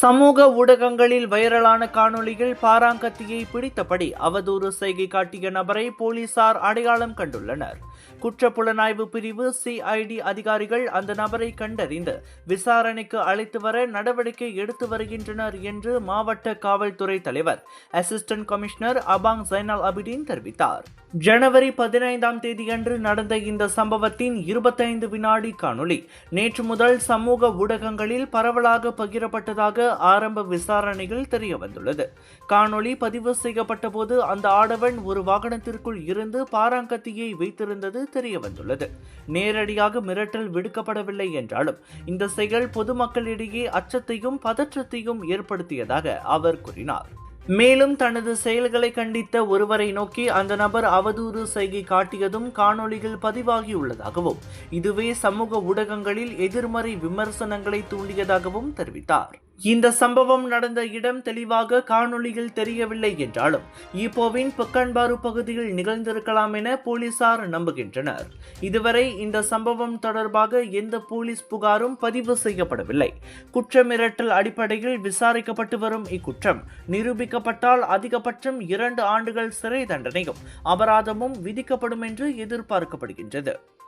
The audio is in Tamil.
சமூக ஊடகங்களில் வைரலான காணொளியில் பாராங்கத்தியை பிடித்தபடி அவதூறு செய்கை காட்டிய நபரை போலீசார் அடையாளம் கண்டுள்ளனர். குற்றப்புலனாய்வு பிரிவு சிஐடி அதிகாரிகள் அந்த நபரை கண்டறிந்து விசாரணைக்கு அழைத்து வர நடவடிக்கை எடுத்து வருகின்றனர் என்று மாவட்ட காவல்துறை தலைவர் அசிஸ்டன்ட் கமிஷனர் அபாங் ஜைனல் அபிடின் தெரிவித்தார். ஜனவரி 15ஆம் தேதியன்று நடந்த இந்த சம்பவத்தின் 25 வினாடி காணொளி நேற்று முதல் சமூக ஊடகங்களில் பரவலாக பகிரப்பட்டதாக ஆரம்ப விசாரணையில் தெரியவந்துள்ளது. காணொளி பதிவு செய்யப்பட்ட போது அந்த ஆடவன் ஒரு வாகனத்திற்குள் இருந்து பாராங்கத்தியை வைத்திருந்தது தெரியவந்துள்ளது. நேரடியாக மிரட்டல் விடுக்கப்படவில்லை என்றாலும் இந்த செயல் பொதுமக்களிடையே அச்சத்தையும் பதற்றத்தையும் ஏற்படுத்தியதாக அவர் கூறினார். மேலும் தனது செயல்களை கண்டித்த ஒருவரை நோக்கி அந்த நபர் அவதூறு செய்கை காட்டியதும் காணொளியில் பதிவாகியுள்ளதாகவும் இதுவே சமூக ஊடகங்களில் எதிர்மறை விமர்சனங்களை தூண்டியதாகவும் தெரிவித்தார். இந்த சம்பவம் நடந்த இடம் தெளிவாக காணொளியில் தெரியவில்லை என்றாலும் ஈப்போவின் பக்கன்பாரு பகுதியில் நிகழ்ந்திருக்கலாம் என போலீசார் நம்புகின்றனர். இதுவரை இந்த சம்பவம் தொடர்பாக எந்த போலீஸ் புகாரும் பதிவு செய்யப்படவில்லை. குற்ற மிரட்டல் அடிப்படையில் விசாரிக்கப்பட்டு வரும் இக்குற்றம் நிரூபிக்கப்பட்டால் அதிகபட்சம் 2 ஆண்டுகள் சிறை தண்டனையும் அபராதமும் விதிக்கப்படும் என்று எதிர்பார்க்கப்படுகின்றது.